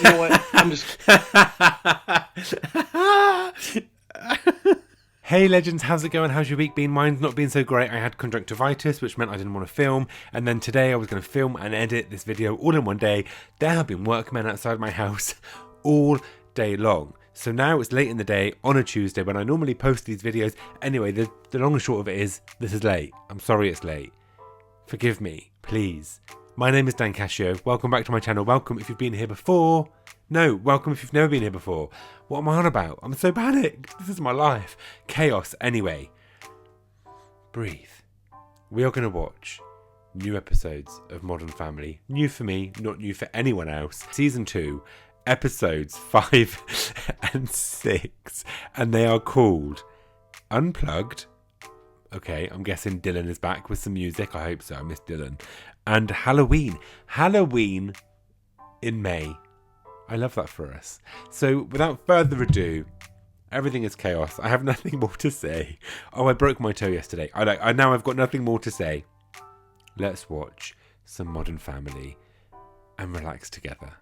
You know what? I'm just... Hey legends, how's it going? How's your week been? Mine's not been so great. I had conjunctivitis, which meant I didn't want to film. And then today I was going to film and edit this video all in one day. There have been workmen outside my house all day long. So now it's late in the day on a Tuesday when I normally post these videos. Anyway, the long and short of it is, this is late. I'm sorry it's late. Forgive me, please. My name is Dan Cascio. Welcome back to my channel. Welcome if you've been here before. No, welcome if you've never been here before. What am I on about? I'm so panicked. This is my life. Chaos. Anyway, breathe. We are going to watch new episodes of Modern Family. New for me, not new for anyone else. Season 2, episodes 5 and 6. And they are called Unplugged. Okay, I'm guessing Dylan is back with some music. I hope so. I miss Dylan. And Halloween. Halloween in May. I love that for us. So without further ado, everything is chaos. I have nothing more to say. Oh, I broke my toe yesterday. I now I've got nothing more to say. Let's watch some Modern Family and relax together.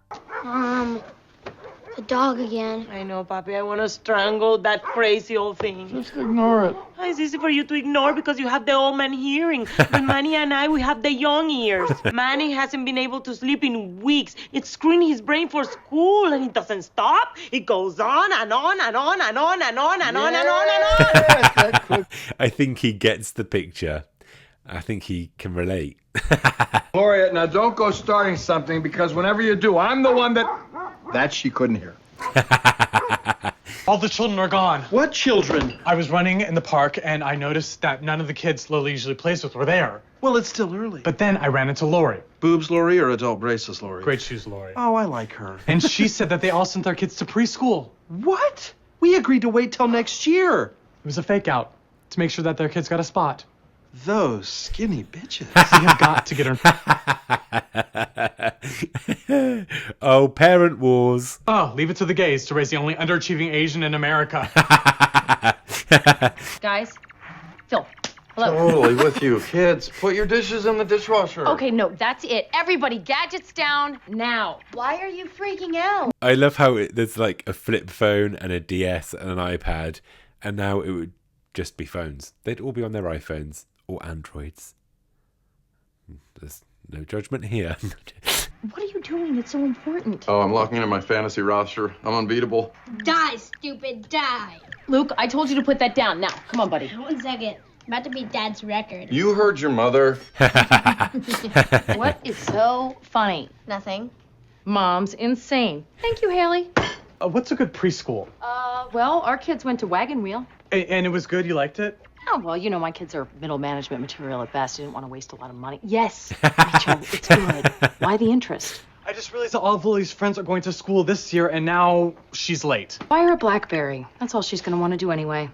The dog again. I know, Papi. I want to strangle that crazy old thing. Just ignore it. It's easy for you to ignore because you have the old man hearing. But Manny and I, we have the young ears. Manny hasn't been able to sleep in weeks. It's screwing his brain for school, and it doesn't stop. It goes on and on and on and on and on and on and on and on. I think he gets the picture. I think he can relate. Gloria, now don't go starting something because whenever you do, I'm the one that she couldn't hear. All the children are gone. What children? I was running in the park and I noticed that none of the kids Lily usually plays with were there. Well, it's still early. But then I ran into Lori. Boobs Lori or adult braces Lori? Great shoes, Lori. Oh, I like her. And she said that they all sent their kids to preschool. What? We agreed to wait till next year. It was a fake out to make sure that their kids got a spot. Those skinny bitches. We have got to get her. Oh, parent wars. Oh, leave it to the gays to raise the only underachieving Asian in America. Guys, Phil, hello. Totally with you. Kids, put your dishes in the dishwasher. Okay, no, that's it. Everybody, gadgets down now. Why are you freaking out? I love how there's like a flip phone and a DS and an iPad, and now it would just be phones. They'd all be on their iPhones or Androids. There's no judgment here. What are you doing? It's so important. Oh, I'm locking in my fantasy roster. I'm unbeatable. Die, stupid, die. Luke, I told you to put that down. Now, come on, buddy. 1 second. About to be Dad's record. You heard your mother. What is so funny? Nothing. Mom's insane. Thank you, Haley. What's a good preschool? Well, our kids went to Wagon Wheel. And it was good? You liked it? Oh, well, you know, my kids are middle management material at best. I didn't want to waste a lot of money. Yes, Rachel, it's good. Why the interest? I just realized that all of Lily's friends are going to school this year, and now she's late. Buy her a BlackBerry. That's all she's going to want to do anyway.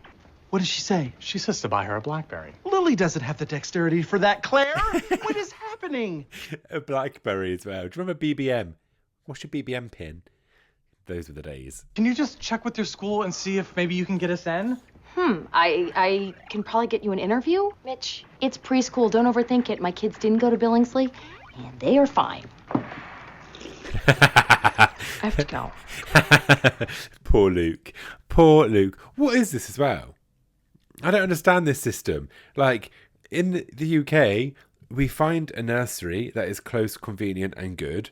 What does she say? She says to buy her a BlackBerry. Lily doesn't have the dexterity for that, Claire. What is happening? A BlackBerry as well. Do you remember BBM? What's your BBM pin? Those were the days. Can you just check with your school and see if maybe you can get us in? I can probably get you an interview. Mitch. It's preschool. Don't overthink it. My kids didn't go to Billingsley, and they are fine. I have to go. Poor Luke. Poor Luke. What is this as well? I don't understand this system. Like, in the UK, we find a nursery that is close, convenient, and good.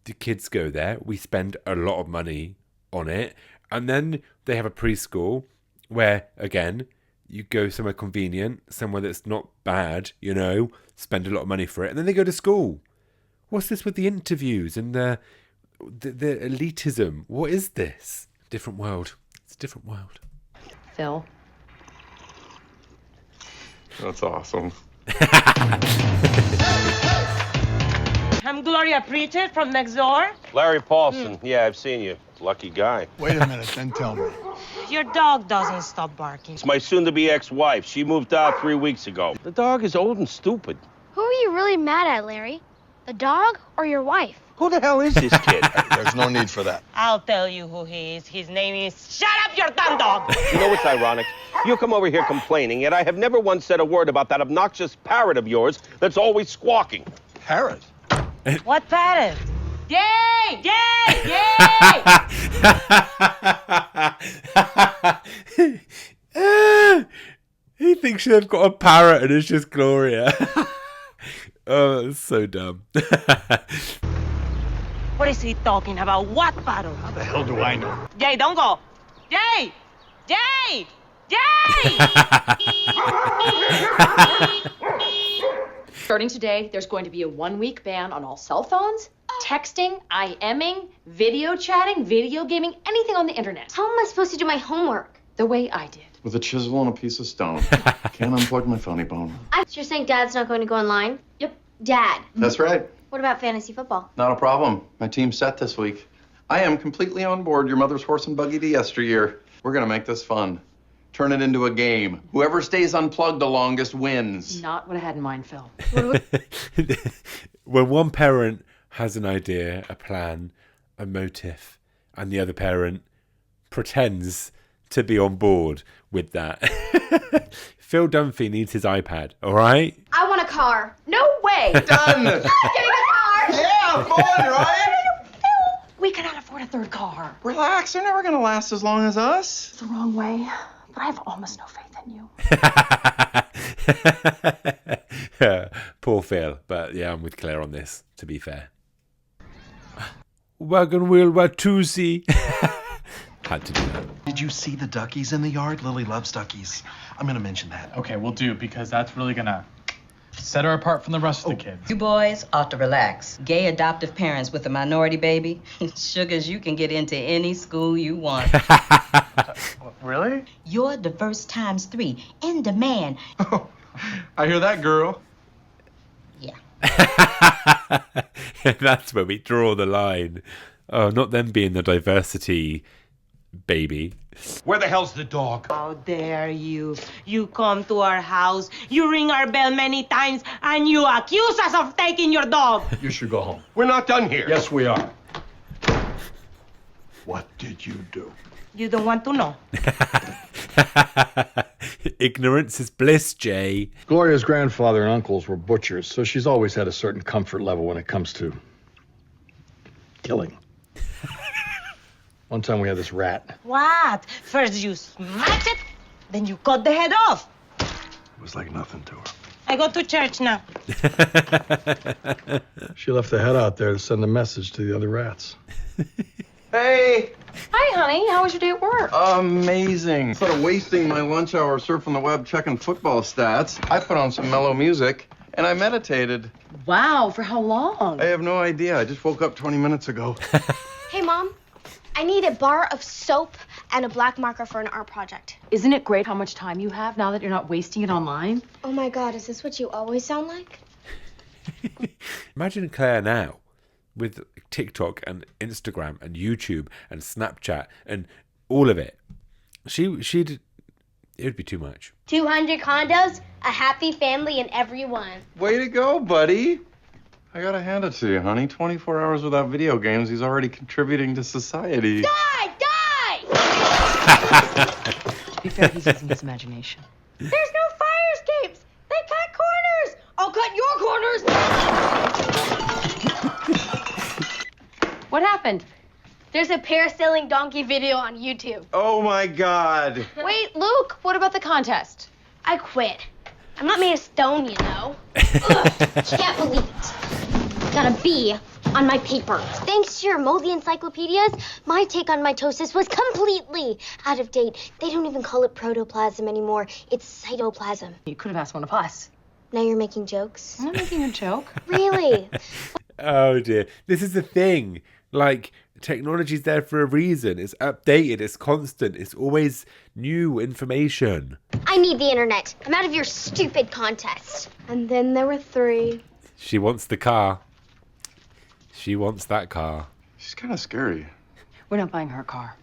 The kids go there. We spend a lot of money on it. And then they have a preschool where, again, you go somewhere convenient, somewhere that's not bad, you know, spend a lot of money for it, and then they go to school. What's this with the interviews and the elitism? What is this? Different world. It's a different world. Phil. That's awesome. I'm Gloria Pritchett from next door. Larry Paulson. Yeah, I've seen you. Lucky guy. Wait a minute, then tell me. Your dog doesn't stop barking. It's my soon-to-be ex-wife. She moved out 3 weeks ago. The dog is old and stupid. Who are you really mad at, Larry? The dog or your wife? Who the hell is this kid? There's no need for that. I'll tell you who he is. His name is Shut Up Your Dumb Dog. You know what's ironic? You come over here complaining, yet I have never once said a word about that obnoxious parrot of yours that's always squawking. Parrot? What parrot? Yay! Yay! He thinks they've got a parrot and it's just Gloria. Oh, that's so dumb. What is he talking about? What battle? How the hell do I know? Jay, don't go. Jay! Jay! Jay! Starting today, there's going to be a 1-week ban on all cell phones, texting, IMing, video chatting, video gaming, anything on the internet. How am I supposed to do my homework? The way I did. With a chisel and a piece of stone. Can't unplug my funny bone. So you're saying Dad's not going to go online? Yep. Dad, That's right. what about fantasy football? Not a problem. My team's set this week. I am completely on board your mother's horse and buggy to yesteryear. We're gonna make this fun. Turn it into a game. Whoever stays unplugged the longest wins. Not what I had in mind, Phil. When one parent has an idea, a plan, a motive, and the other parent pretends to be on board with that. Phil Dunphy needs his iPad, all right? I want a car. No way! Done! Getting a car! Yeah, fun, right? We cannot afford a third car. Relax, they're never gonna last as long as us. It's the wrong way, but I have almost no faith in you. Poor Phil, but yeah, I'm with Claire on this, to be fair. Wagon wheel Watusi. Had to do that. Did you see the duckies in the yard? Lily loves duckies. I'm gonna mention that. Okay, we'll do, because that's really gonna set her apart from the rest of the kids. You boys ought to relax. Gay adoptive parents with a minority baby. Sugars, you can get into any school you want. Really? You're diverse times 3. In demand. Oh, I hear that, girl. Yeah. That's where we draw the line. Oh, not them being the diversity baby. Where the hell's the dog? How dare you? You come to our house, you ring our bell many times, and you accuse us of taking your dog. You should go home. We're not done here. Yes, we are. What did you do? You don't want to know. Ignorance is bliss, Jay. Gloria's grandfather and uncles were butchers, so she's always had a certain comfort level when it comes to killing. One time we had this rat. What? First you smash it, then you cut the head off. It was like nothing to her. I go to church now. She left the head out there to send a message to the other rats. Hey! Hi, honey. How was your day at work? Amazing. Instead of wasting my lunch hour surfing the web checking football stats, I put on some mellow music and I meditated. Wow, for how long? I have no idea. I just woke up 20 minutes ago. Hey, Mom. I need a bar of soap and a black marker for an art project. Isn't it great how much time you have now that you're not wasting it online? Oh my God, is this what you always sound like? Imagine Claire now with TikTok and Instagram and YouTube and Snapchat and all of it. It would be too much. 200 condos, a happy family in every one. Way to go, buddy. I gotta hand it to you, honey. 24 hours without video games, he's already contributing to society. Die! Die! To be fair, he's using his imagination. There's no fire escapes! They cut corners! I'll cut your corners! What happened? There's a parasailing donkey video on YouTube. Oh my God. Wait, Luke, what about the contest? I quit. I'm not made of stone, you know. Ugh, can't believe it. Got a B on my paper. Thanks to your moldy encyclopedias, my take on mitosis was completely out of date. They don't even call it protoplasm anymore. It's cytoplasm. You could have asked one of us. Now you're making jokes? I'm not making a joke. Really? Oh dear. This is the thing. Like, technology's there for a reason. It's updated. It's constant. It's always new information. I need the internet. I'm out of your stupid contest. And then there were 3. She wants the car. She wants that car. She's kind of scary. We're not buying her a car.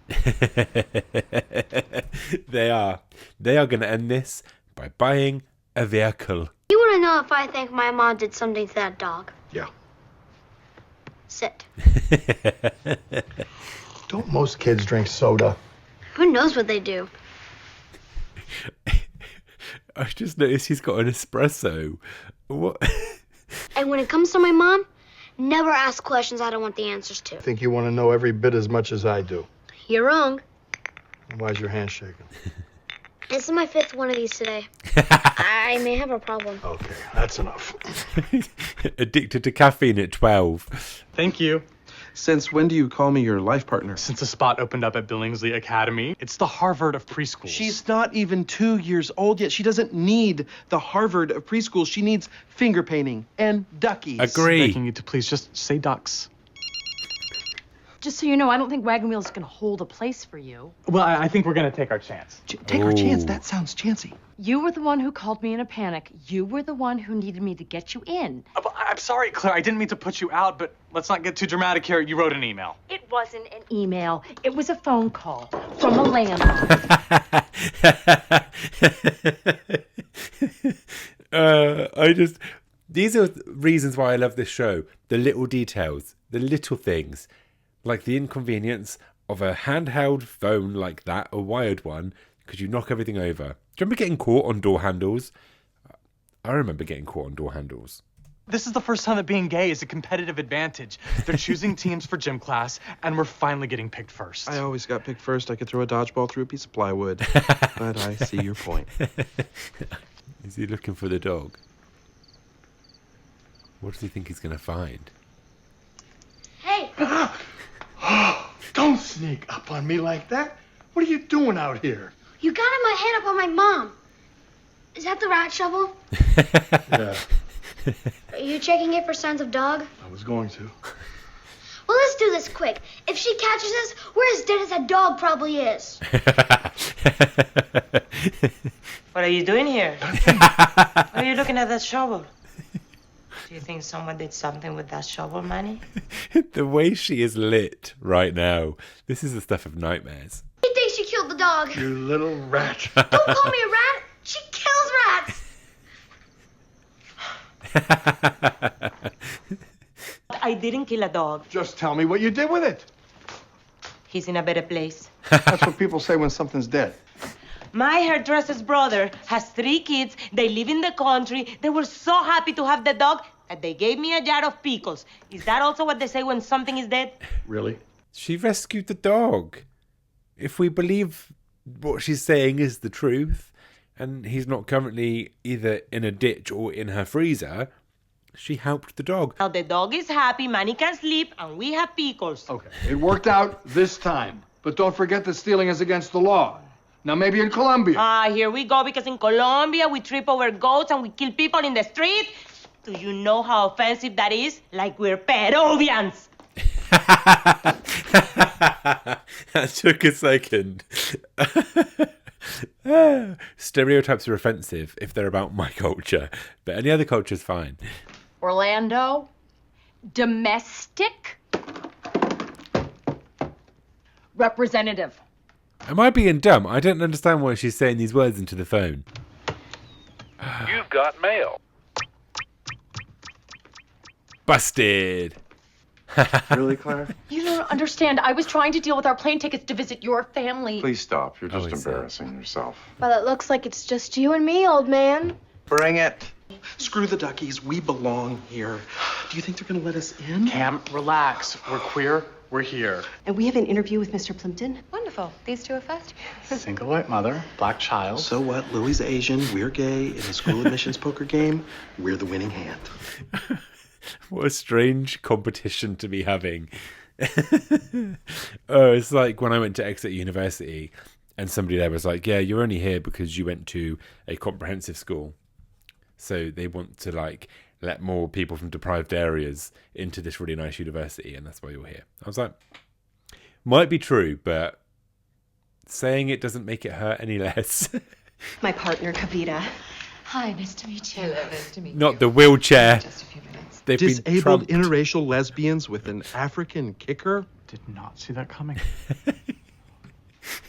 They are. They are going to end this by buying a vehicle. You want to know if I think my mom did something to that dog? Yeah. Sit. Don't most kids drink soda? Who knows what they do? I just noticed he's got an espresso. What? And when it comes to my mom, Never ask questions I don't want the answers to. I think you want to know every bit as much as I do. You're wrong. Why's your hand shaking? This is my 5th one of these today. I may have a problem. Okay, that's enough. Addicted to caffeine at 12. Thank you. Since when do you call me your life partner? Since a spot opened up at Billingsley Academy. It's the Harvard of preschools. She's not even 2 years old yet. She doesn't need the Harvard of preschool. She needs finger painting and duckies. Agree. Begging you to please just say ducks. Just so you know, I don't think Wagon Wheel's gonna hold a place for you. Well, I think we're going to take our chance. Take our chance. That sounds chancy. You were the one who called me in a panic. You were the one who needed me to get you in. I'm sorry, Claire. I didn't mean to put you out, but let's not get too dramatic here. You wrote an email. It wasn't an email. It was a phone call from a landlord. These are reasons why I love this show. The little details, the little things, like the inconvenience of a handheld phone like that, a wired one, because you knock everything over. Do you remember getting caught on door handles? I remember getting caught on door handles. This is the first time that being gay is a competitive advantage. They're choosing teams for gym class, and we're finally getting picked first. I always got picked first. I could throw a dodgeball through a piece of plywood. But I see your point. Is he looking for the dog? What does he think he's going to find? Hey! Don't sneak up on me like that. What are you doing out here? You got my hand up on my mom. Is that the rat shovel? Yeah, Are you checking it for signs of dog? I was going to. Well, let's do this quick. If she catches us, we're as dead as that dog probably is. What are you doing here? Why are you looking at that shovel? Do you think someone did something with that shovel, Manny? The way she is lit right now. This is the stuff of nightmares. He thinks she killed the dog. You little rat. Don't call me a rat. She kills rats. I didn't kill a dog. Just tell me what you did with it. He's in a better place. That's what people say when something's dead. My hairdresser's brother has 3 kids. They live in the country. They were so happy to have the dog that they gave me a jar of pickles. Is that also what they say when something is dead? Really? She rescued the dog. If we believe what she's saying is the truth, and he's not currently either in a ditch or in her freezer, she helped the dog. Now the dog is happy, Manny can sleep, and we have pickles. Okay, it worked out this time. But don't forget that stealing is against the law. Now maybe in Colombia. Here we go, because in Colombia we trip over goats and we kill people in the street. Do you know how offensive that is? Like we're Peruvians. That took a second. Stereotypes are offensive if they're about my culture, but any other culture's fine. Orlando, domestic representative. Am I being dumb? I don't understand why she's saying these words into the phone. You've got mail. Busted. Really, Claire? You don't understand. I was trying to deal with our plane tickets to visit your family. Please stop. You're just Always embarrassing yourself. Well, it looks like it's just you and me, old man. Bring it. Screw the duckies. We belong here. Do you think they're going to let us in? Cam, relax. We're queer. We're here. And we have an interview with Mr. Plimpton. Wonderful. These two are fast. Single white mother, black child. So what? Lily's Asian. We're gay. In a school admissions poker game, we're the winning hand. What a strange competition to be having. Oh, it's like when I went to Exeter University and somebody there was like, yeah, you're only here because you went to a comprehensive school. So they want to like let more people from deprived areas into this really nice university, and that's why you're here. I was like, might be true, but saying it doesn't make it hurt any less. My partner, Kavita. Hi, nice to meet you. Hello, nice to meet you. Not the wheelchair. Just a few minutes. They've been Disabled trumped. interracial lesbians with an African kicker? Did not see that coming.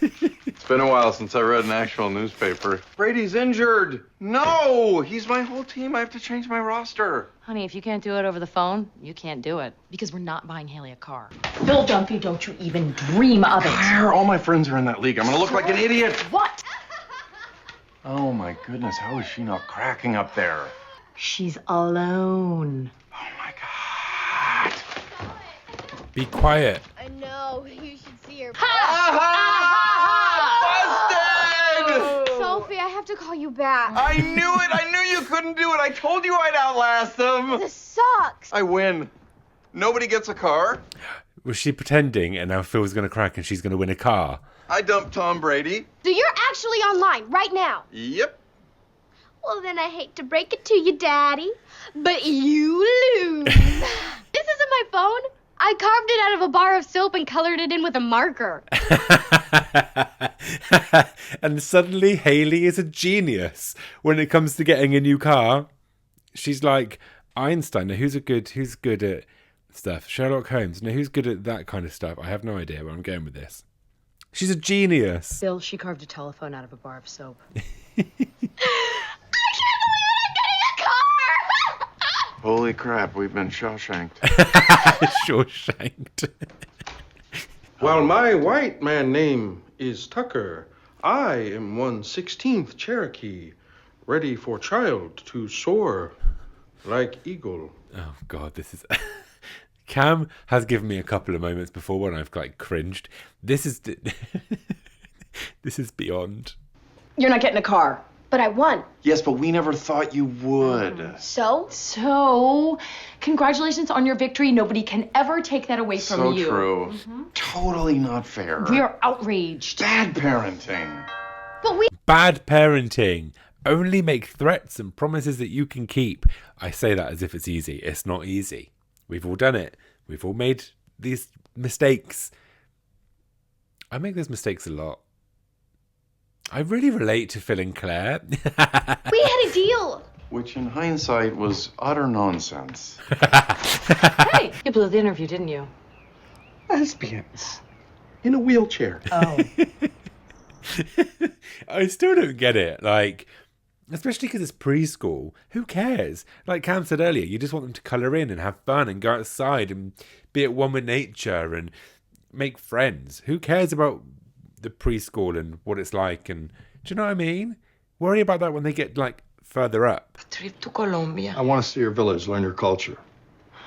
It's been a while since I read an actual newspaper. Brady's injured. No, he's my whole team. I have to change my roster. Honey, if you can't do it over the phone, you can't do it. Because we're not buying Haley a car. Bill Dunphy, don't you even dream of it. Claire, all my friends are in that league. I'm gonna look like an idiot. What? Oh my goodness, how is she not cracking up there? She's alone. Oh my Be quiet. I know. You should see her. Busted! Sophie, I have to call you back. I knew it. I knew you couldn't do it. I told you I'd outlast them. This sucks. I win. Nobody gets a car. Was she pretending and now Phil's going to crack and she's going to win a car? I dumped Tom Brady. So you're actually online right now? Yep. Well, then I hate to break it to you, Daddy, but you lose. This isn't my phone. I carved it out of a bar of soap and colored it in with a marker. And suddenly Hayley is a genius when it comes to getting a new car. She's like Einstein. Now, who's good at stuff? Sherlock Holmes. Now, who's good at that kind of stuff? I have no idea where I'm going with this. She's a genius. Bill, she carved a telephone out of a bar of soap. Holy crap, we've been Shawshanked. Shawshanked. While my white man name is Tucker, I am 1/16th Cherokee, ready for child to soar like eagle. Oh, God, this is... Cam has given me a couple of moments before when I've, like, cringed. This is... This is beyond. You're not getting a car. But I won. Yes, but we never thought you would. So, Congratulations on your victory. Nobody can ever take that away from you. So true. Totally not fair. We are outraged. Bad parenting. Bad parenting. Only make threats and promises that you can keep. I say that as if it's easy. It's not easy. We've all done it. We've all made these mistakes. I make those mistakes a lot. I really relate to Phil and Claire. We had a deal. Which in hindsight was utter nonsense. Hey, you blew the interview, didn't you? Lesbians. In a wheelchair. Oh. I still don't get it. Like, especially because it's preschool. Who cares? Like Cam said earlier, you just want them to colour in and have fun and go outside and be at one with nature and make friends. Who cares about the preschool and what it's like? And do you know what I mean? Worry about that when they get like further up. Trip to Colombia. I want to see your village, learn your culture.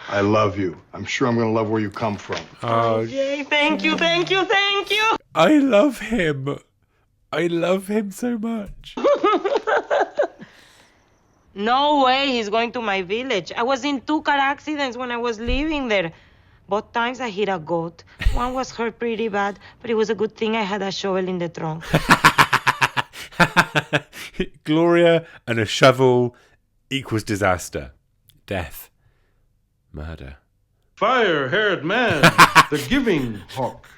I love you. I'm sure I'm going to love where you come from. Oh, Yay, thank you. I love him. I love him so much. No way he's going to my village. I was in 2 car accidents when I was living there. Both times I hit a goat. One was hurt pretty bad, but it was a good thing I had a shovel in the trunk. Gloria and a shovel equals disaster. Death. Murder. Fire-haired man, the giving hawk,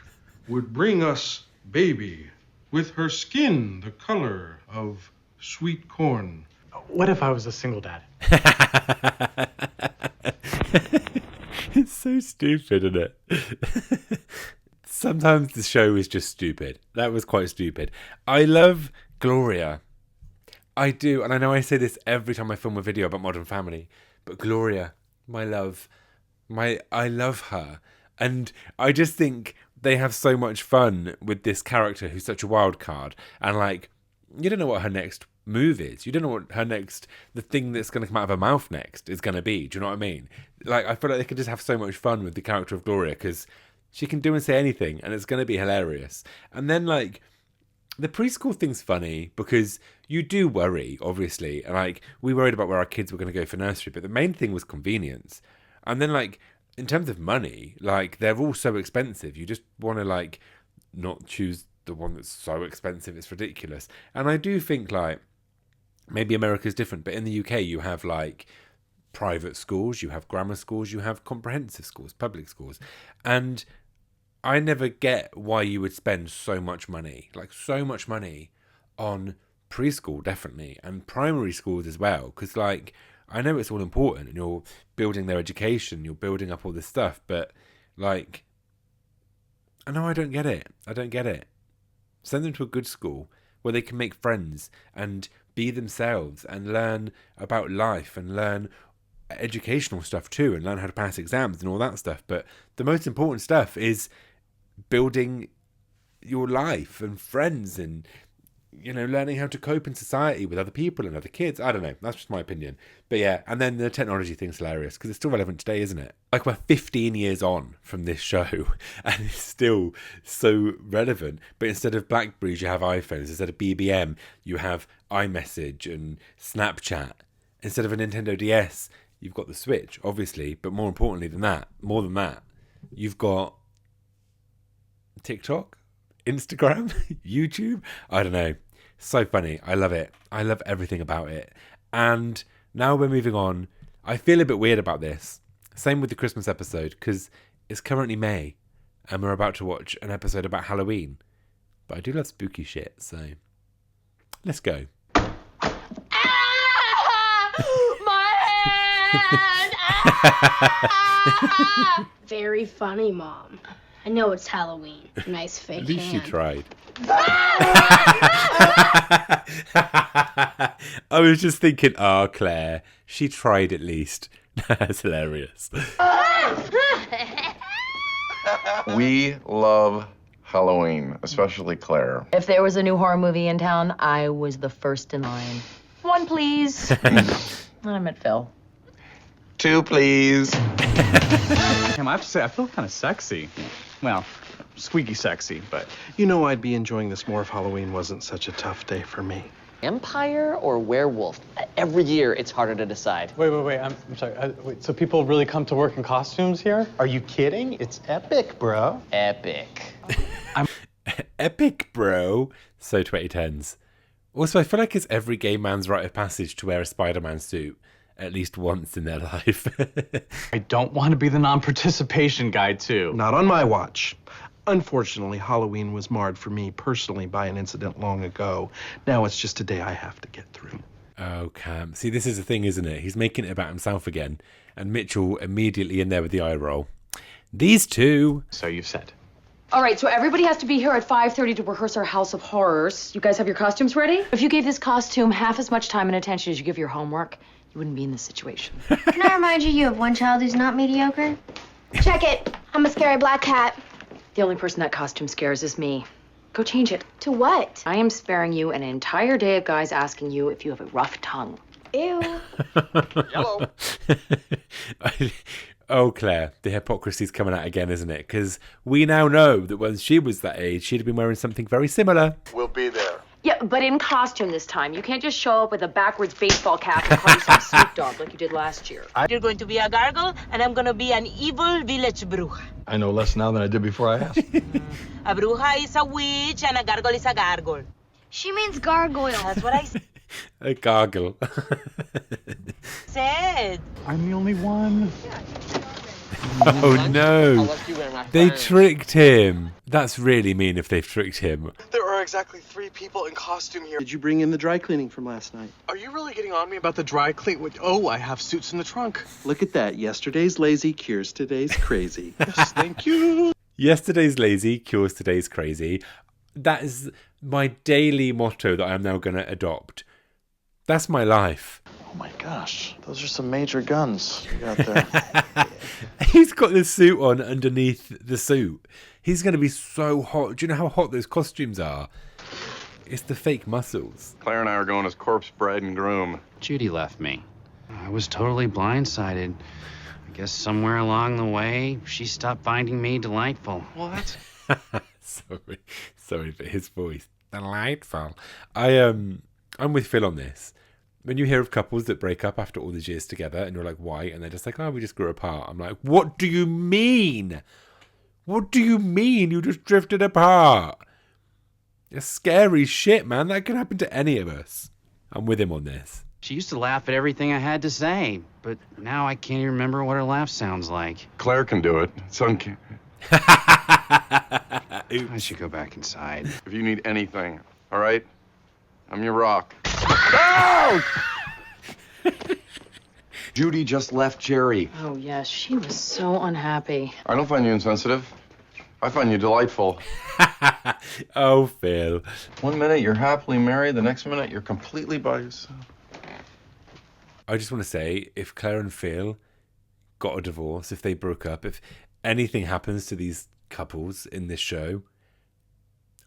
would bring us baby, with her skin the color of sweet corn. What if I was a single dad? It's so stupid, isn't it? Sometimes the show is just stupid. That was quite stupid. I love Gloria. I do. And I know I say this every time I film a video about Modern Family. But Gloria, my love, I love her. And I just think they have so much fun with this character who's such a wild card. And like, you don't know what her next move is. You don't know what her next, the thing that's going to come out of her mouth next is going to be. Do you know what I mean? Like, I feel like they could just have so much fun with the character of Gloria because she can do and say anything and it's going to be hilarious. And then like, the preschool thing's funny because you do worry, obviously. And like, we worried about where our kids were going to go for nursery, but the main thing was convenience. And then like, in terms of money, like, they're all so expensive. You just want to like, not choose the one that's so expensive. It's ridiculous. And I do think like, maybe America's different, but in the UK you have like private schools, you have grammar schools, you have comprehensive schools, public schools. And I never get why you would spend so much money, like so much money on preschool, definitely, and primary schools as well. Because like, I know it's all important and you're building their education, you're building up all this stuff, but like, I know I don't get it. I don't get it. Send them to a good school where they can make friends and be themselves and learn about life and learn educational stuff too and learn how to pass exams and all that stuff. But the most important stuff is building your life and friends and learning how to cope in society with other people and other kids. I don't know. That's just my opinion. But yeah, and then the technology thing's hilarious because it's still relevant today, isn't it? Like, we're 15 years on from this show and it's still so relevant. But instead of BlackBerries, you have iPhones. Instead of BBM, you have iMessage and Snapchat. Instead of a Nintendo DS, you've got the Switch, obviously. But more importantly than that, you've got TikTok, Instagram, YouTube. I don't know. So funny. I love it. I love everything about it. And now we're moving on. I feel a bit weird about this. Same with the Christmas episode, because it's currently May and we're about to watch an episode about Halloween. But I do love spooky shit, so let's go. Very funny, Mom. I know it's Halloween. Nice fake At least hand. she tried. I was just thinking, oh, Claire, she tried at least. That's hilarious. We love Halloween, especially Claire. If there was a new horror movie in town, I was the first in line. One, please. I'm at Phil. 2, please. Damn, I have to say, I feel kind of sexy. Well, squeaky sexy, but... I'd be enjoying this more if Halloween wasn't such a tough day for me. Vampire or werewolf? Every year, it's harder to decide. Wait. I'm sorry. So people really come to work in costumes here? Are you kidding? It's epic, bro. Epic. Epic, bro. So 2010s. Also, I feel like it's every gay man's rite of passage to wear a Spider-Man suit at least once in their life. I don't want to be the non-participation guy, too. Not on my watch. Unfortunately, Halloween was marred for me personally by an incident long ago. Now it's just a day I have to get through. Oh, Cam. See, this is the thing, isn't it? He's making it about himself again. And Mitchell immediately in there with the eye roll. These two. So you've said. All right, so everybody has to be here at 5:30 to rehearse our House of Horrors. You guys have your costumes ready? If you gave this costume half as much time and attention as you give your homework, you wouldn't be in this situation. Can I remind you, you have one child who's not mediocre? Check it. I'm a scary black cat. The only person that costume scares is me. Go change it. To what? I am sparing you an entire day of guys asking you if you have a rough tongue. Ew. Yellow. Oh, Claire, the hypocrisy's coming out again, isn't it? Because we now know that when she was that age, she'd have been wearing something very similar. We'll be there. Yeah, but in costume this time. You can't just show up with a backwards baseball cap and call yourself Snoop Dogg like you did last year. You're going to be a gargoyle, and I'm going to be an evil village bruja. I know less now than I did before I asked. A bruja is a witch, and a gargoyle is a gargoyle. She means gargoyle. That's what I A gargle. said. I'm the only one. Oh no, they tricked him. That's really mean if they've tricked him. There are exactly 3 people in costume here. Did you bring in the dry cleaning from last night? Are you really getting on me about the dry clean? Oh, I have suits in the trunk. Look at that. Yesterday's lazy cures today's crazy. Yes, thank you. Yesterday's lazy cures today's crazy. That is my daily motto that I'm now going to adopt. That's my life. Oh my gosh, those are some major guns you got there. He's got the suit on underneath the suit. He's going to be so hot. Do you know how hot those costumes are? It's the fake muscles. Claire and I are going as corpse bride and groom. Judy left me. I was totally blindsided. I guess somewhere along the way, she stopped finding me delightful. Well, that's... Sorry for his voice. Delightful. I'm with Phil on this. When you hear of couples that break up after all these years together and you're like, why? And they're just like, oh, we just grew apart. I'm like, what do you mean? What do you mean you just drifted apart? It's scary shit, man. That can happen to any of us. I'm with him on this. She used to laugh at everything I had to say, but now I can't even remember what her laugh sounds like. Claire can do it. It's I should go back inside. If you need anything, all right? I'm your rock. Judy just left Jerry. Oh, yes, she was so unhappy. I don't find you insensitive. I find you delightful. Oh, Phil. 1 minute you're happily married, the next minute you're completely by yourself. I just want to say, if Claire and Phil got a divorce, if they broke up, if anything happens to these couples in this show,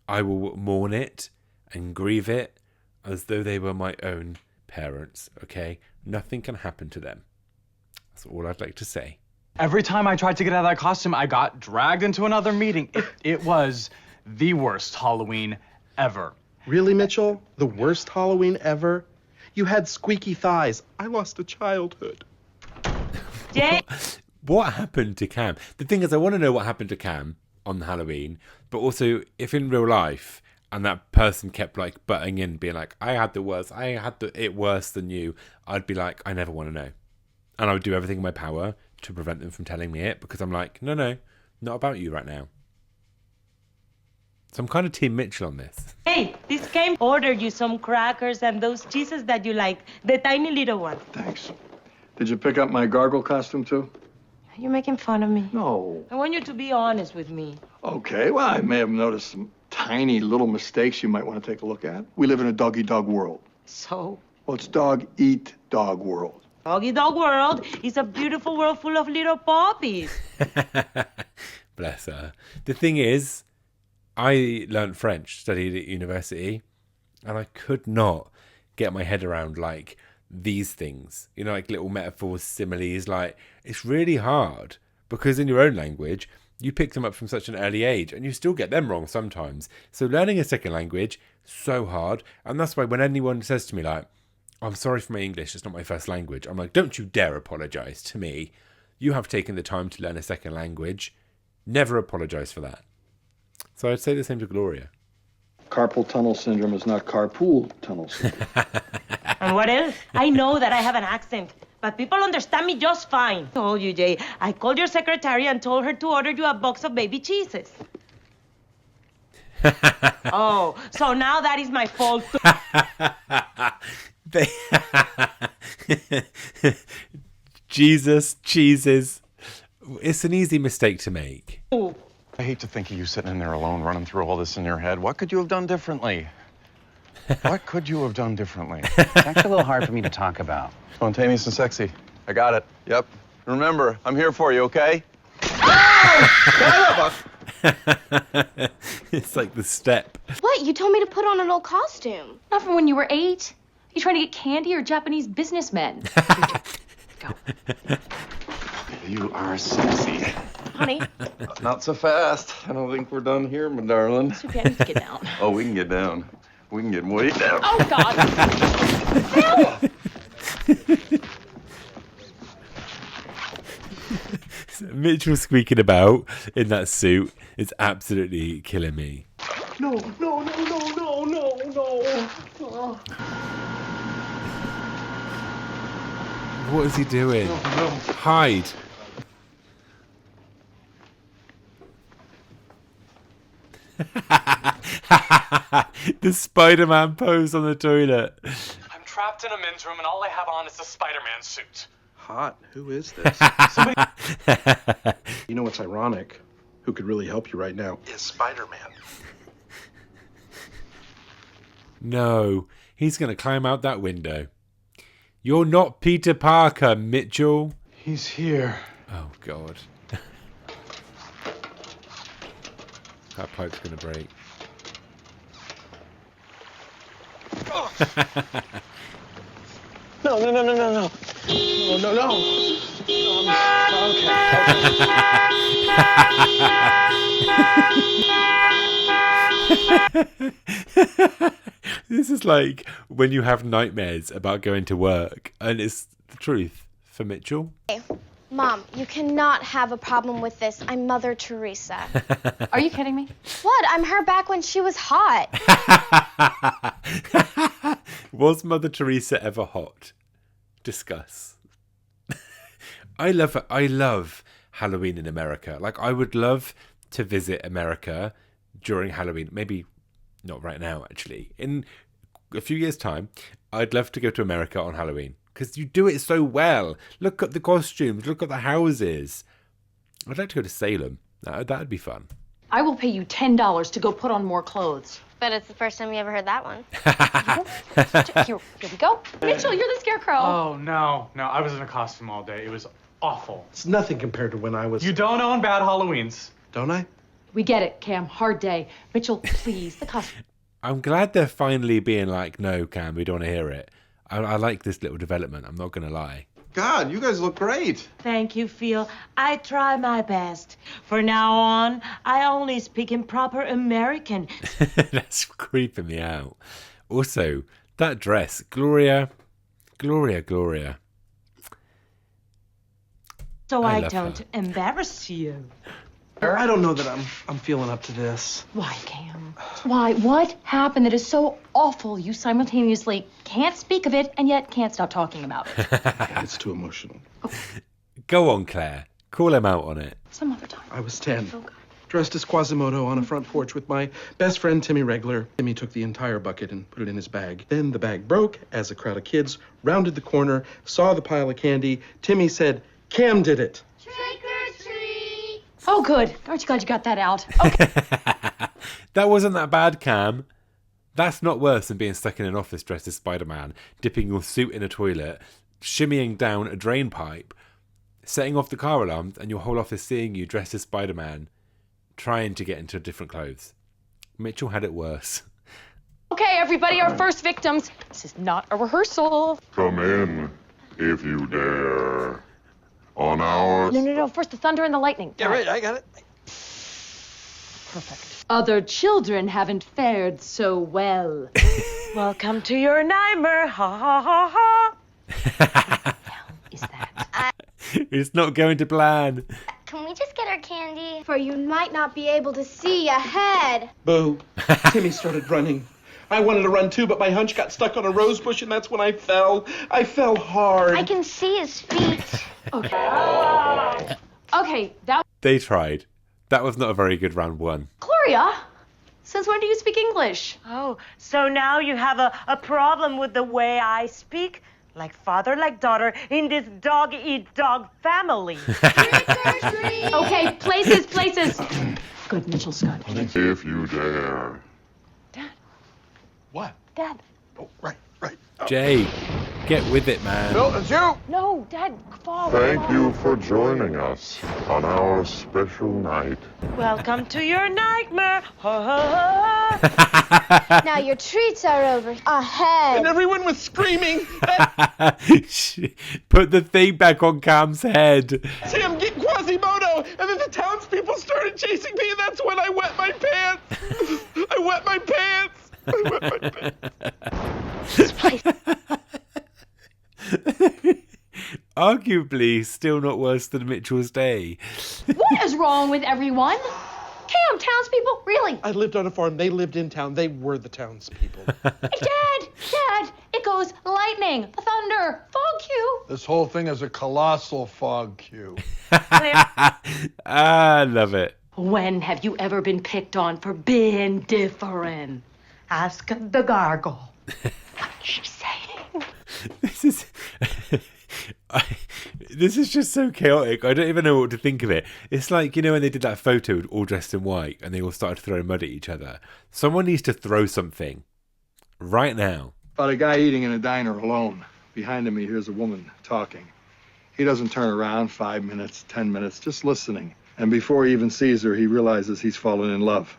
I will mourn it and grieve it as though they were my own parents, okay? Nothing can happen to them. That's all I'd like to say. Every time I tried to get out of that costume, I got dragged into another meeting. It was the worst Halloween ever. Really, Mitchell? The worst Halloween ever? You had squeaky thighs. I lost a childhood. What happened to Cam? The thing is, I want to know what happened to Cam on Halloween, but also if in real life and that person kept like butting in, being like, I had it worse than you, I'd be like, I never want to know. And I would do everything in my power to prevent them from telling me it, because I'm like, no, not about you right now. So I'm kind of Team Mitchell on this. Hey, this came ordered you some crackers and those cheeses that you like, the tiny little ones. Thanks. Did you pick up my gargoyle costume too? You're making fun of me. No. I want you to be honest with me. Okay, well, I may have noticed some tiny little mistakes you might want to take a look at. We live in a dog-eat-dog world. So? Well, it's dog-eat-dog world. Dog-eat-dog world is a beautiful world full of little puppies. Bless her. The thing is, I learned French, studied at university, and I could not get my head around, like, these things. You know, like little metaphors, similes. Like, it's really hard, because in your own language, you pick them up from such an early age, and you still get them wrong sometimes. So learning a second language, so hard. And that's why when anyone says to me, like, I'm sorry for my English, it's not my first language, I'm like, don't you dare apologise to me. You have taken the time to learn a second language. Never apologise for that. So I'd say the same to Gloria. Carpal tunnel syndrome is not carpool tunnel syndrome. And what else? I know that I have an accent, but people understand me just fine. I told you, Jay, I called your secretary and told her to order you a box of baby cheeses. Oh, so now that is my fault. Jesus, cheeses. It's an easy mistake to make. I hate to think of you sitting in there alone, running through all this in your head. What could you have done differently? What could you have done differently? It's actually a little hard for me to talk about. Spontaneous and sexy. I got it. Yep. Remember, I'm here for you, okay? It's like the step. What? You told me to put on an old costume. Not from when you were 8. You trying to get candy or Japanese businessmen? Go. You are sexy. Honey. Not so fast. I don't think we're done here, my darling. It's okay, I need to get down. Oh, we can get down. We can get way down. Oh, God. Mitchell squeaking about in that suit is absolutely killing me. No. What is he doing? No. Hide. The Spider-Man pose on the toilet. I'm trapped in a men's room and all I have on is a Spider-Man suit. Hot. Who is this? You know what's ironic? Who could really help you right now is Spider-Man. No, he's going to climb out that window. You're not Peter Parker, Mitchell. He's here. Oh, God. That pipe's going to break. No. This is like when you have nightmares about going to work, and it's the truth for Mitchell. Hey, Mom, you cannot have a problem with this. I'm Mother Teresa. Are you kidding me? What? I'm her back when she was hot. Was Mother Teresa ever hot? Discuss. I love Halloween in America. Like, I would love to visit America during Halloween. Maybe not right now, actually. In a few years' time, I'd love to go to America on Halloween. Because you do it so well. Look at the costumes. Look at the houses. I'd like to go to Salem. That'd be fun. I will pay you $10 to go put on more clothes. But it's the first time you ever heard that one. Here we go. Mitchell, you're the scarecrow. Oh, no. I was in a costume all day. It was awful. It's nothing compared to when I was... You don't own bad Halloweens. Don't I? We get it, Cam. Hard day. Mitchell, please, the costume. I'm glad they're finally being like, no, Cam, we don't want to hear it. I like this little development, I'm not going to lie. God, you guys look great. Thank you, Phil. I try my best. For now on, I only speak in proper American. That's creeping me out. Also, that dress, Gloria. So I I love don't her. embarrass you. I don't know that I'm feeling up to this. Why, Cam? Why? What happened that is so awful you simultaneously can't speak of it and yet can't stop talking about it? It's too emotional. Go on, Claire. Call him out on it. Some other time. I was 10. Dressed as Quasimodo on a front porch with my best friend Timmy Regler. Timmy took the entire bucket and put it in his bag. Then the bag broke as a crowd of kids rounded the corner, saw the pile of candy. Timmy said, "Cam did it." Trick or treat. Oh, good. Aren't you glad you got that out? Okay. That wasn't that bad, Cam. That's not worse than being stuck in an office dressed as Spider-Man, dipping your suit in a toilet, shimmying down a drain pipe, setting off the car alarms, and your whole office seeing you dressed as Spider-Man, trying to get into different clothes. Mitchell had it worse. Okay, everybody, our first victims. This is not a rehearsal. Come in, if you dare. On our... No. First, the thunder and the lightning. Yeah, right, I got it. Perfect. Other children haven't fared so well. Welcome to your nightmare. Ha ha ha ha. Is that? It's not going to plan. Can we just get our candy? For you might not be able to see ahead. Boo. Timmy started running. I wanted to run too, but my hunch got stuck on a rose bush, and that's when I fell. I fell hard. I can see his feet. Okay, that... They tried. That was not a very good round one. Gloria, since when do you speak English? Oh, so now you have a problem with the way I speak? Like father, like daughter, in this dog-eat-dog family. Okay, places. Good, Mitchell Scott. If you dare. What? Dad. Oh, right. Jay, get with it, man. Bill, it's you. No, Dad, fall. Thank you for joining us on our special night. Welcome to your nightmare. Ha ha ha. Now your treats are over ahead. And everyone was screaming. Put the thing back on Cam's head. Sam, get Quasimodo! And then the townspeople started chasing me, and that's when I wet my pants. I wet my pants. Arguably still not worse than Mitchell's day. What is wrong with everyone? Cam, townspeople, really? I lived on a farm. They lived in town. They were the townspeople. Dad, it goes lightning, thunder, fog cue. This whole thing is a colossal fog cue. I love it. When have you ever been picked on for being different? Ask the gargle. What is she saying? This is just so chaotic. I don't even know what to think of it. It's like, you know, when they did that photo all dressed in white and they all started throwing mud at each other. Someone needs to throw something right now. About a guy eating in a diner alone. Behind him, he hears a woman talking. He doesn't turn around 5 minutes, 10 minutes, just listening. And before he even sees her, he realizes he's fallen in love.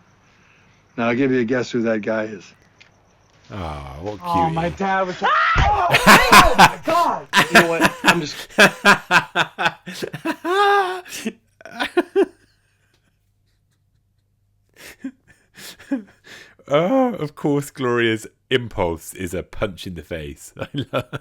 Now, I'll give you a guess who that guy is. Oh, what cute. Oh, my dad was... Oh, my God! You know what? I'm just... Oh, of course, Gloria's impulse is a punch in the face. I love...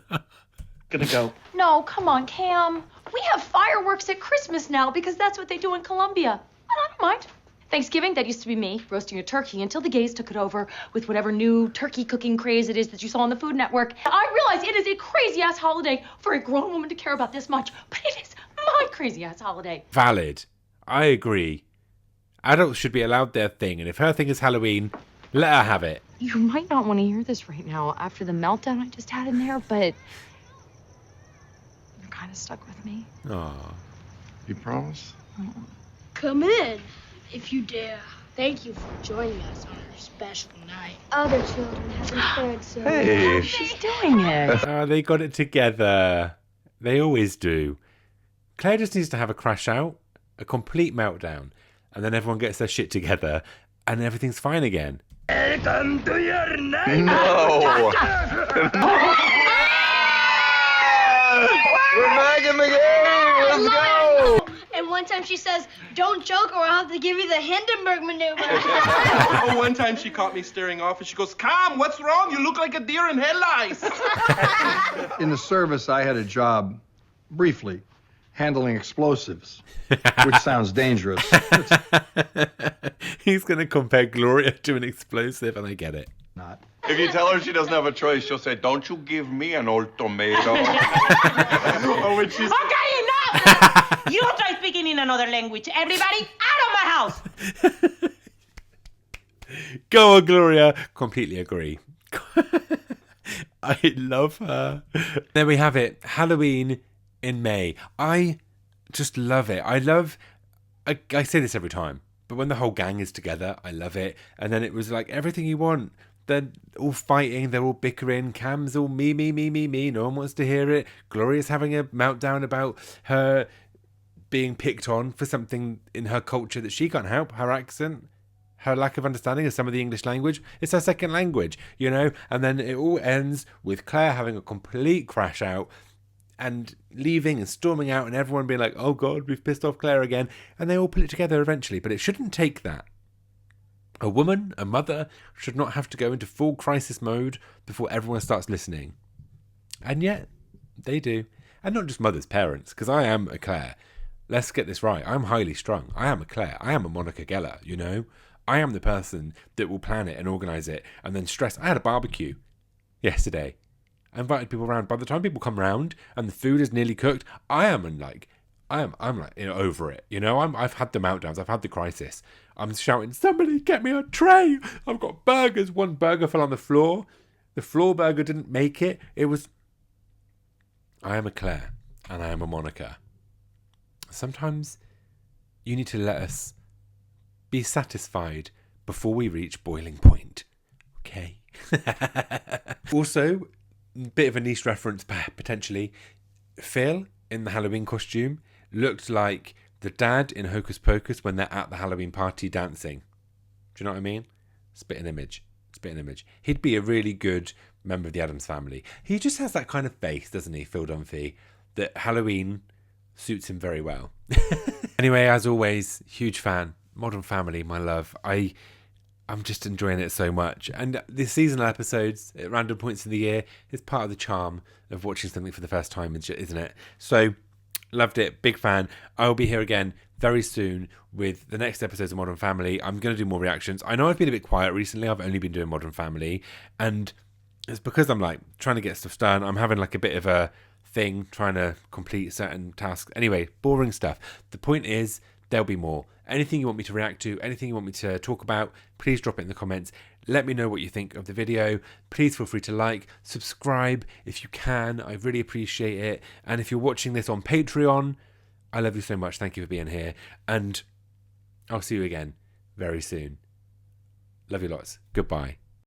Gonna go. No, come on, Cam. We have fireworks at Christmas now because that's what they do in Colombia. I don't mind. Thanksgiving, that used to be me, roasting a turkey until the gays took it over with whatever new turkey cooking craze it is that you saw on the Food Network. I realize it is a crazy-ass holiday for a grown woman to care about this much, but it is my crazy-ass holiday. Valid. I agree. Adults should be allowed their thing, and if her thing is Halloween, let her have it. You might not want to hear this right now after the meltdown I just had in there, but you're kind of stuck with me. Aw. You promise? Come in, if you dare. Thank you for joining us on our special night. Other children haven't fared so Hey. well. She's doing it. Oh, they got it together. They always do. Claire just needs to have a crash out, a complete meltdown, and then everyone gets their shit together, and everything's fine again. Welcome to your night. No. We're back in the game. Let's go. And one time she says, "Don't joke or I'll have to give you the Hindenburg maneuver." Oh, one time she caught me staring off and she goes, "Calm, what's wrong? You look like a deer in headlights." In the service, I had a job, briefly, handling explosives, which sounds dangerous. He's going to compare Gloria to an explosive, and I get it. Not. If you tell her she doesn't have a choice, she'll say, "Don't you give me an old tomato." Oh, when she's... Okay, enough! You don't try speaking in another language. Everybody out of my house! Go on, Gloria. Completely agree. I love her. There we have it. Halloween in May. I just love it. I say this every time, but when the whole gang is together, I love it. And then it was like everything you want. They're all fighting, they're all bickering. Cam's all me. No one wants to hear it. Gloria's having a meltdown about her being picked on for something in her culture that she can't help. Her accent, her lack of understanding of some of the English language. It's her second language, you know? And then it all ends with Claire having a complete crash out and leaving and storming out and everyone being like, "Oh God, we've pissed off Claire again." And they all pull it together eventually. But it shouldn't take that. A woman, a mother, should not have to go into full crisis mode before everyone starts listening. And yet, they do. And not just mothers, parents, because I am a Claire. Let's get this right. I'm highly strung. I am a Claire. I am a Monica Geller, you know? I am the person that will plan it and organise it and then stress. I had a barbecue yesterday. I invited people around. By the time people come round and the food is nearly cooked, I'm like, over it. You know, I've had the meltdowns. I've had the crisis. I'm shouting, "Somebody get me a tray. I've got burgers." One burger fell on the floor. The floor burger didn't make it. I am a Claire and I am a Monica. Sometimes you need to let us be satisfied before we reach boiling point. Okay? Also, bit of a niche reference, potentially. Phil, in the Halloween costume, looked like the dad in Hocus Pocus when they're at the Halloween party dancing. Do you know what I mean? Spit an image. He'd be a really good member of the Addams family. He just has that kind of face, doesn't he, Phil Dunphy, that Halloween suits him very well. Anyway, as always, huge fan. Modern Family, my love. I'm just enjoying it so much. And the seasonal episodes at random points in the year is part of the charm of watching something for the first time, isn't it? So, loved it. Big fan. I'll be here again very soon with the next episodes of Modern Family. I'm going to do more reactions. I know I've been a bit quiet recently. I've only been doing Modern Family. And it's because I'm like trying to get stuff done. I'm having like a bit of a thing trying to complete certain tasks. Anyway, boring stuff. The point is, there'll be more. Anything you want me to react to, anything you want me to talk about, please drop it in the comments. Let me know what you think of the video. Please feel free to like, subscribe if you can. I really appreciate it. And if you're watching this on Patreon, I love you so much. Thank you for being here. And I'll see you again very soon. Love you lots. Goodbye.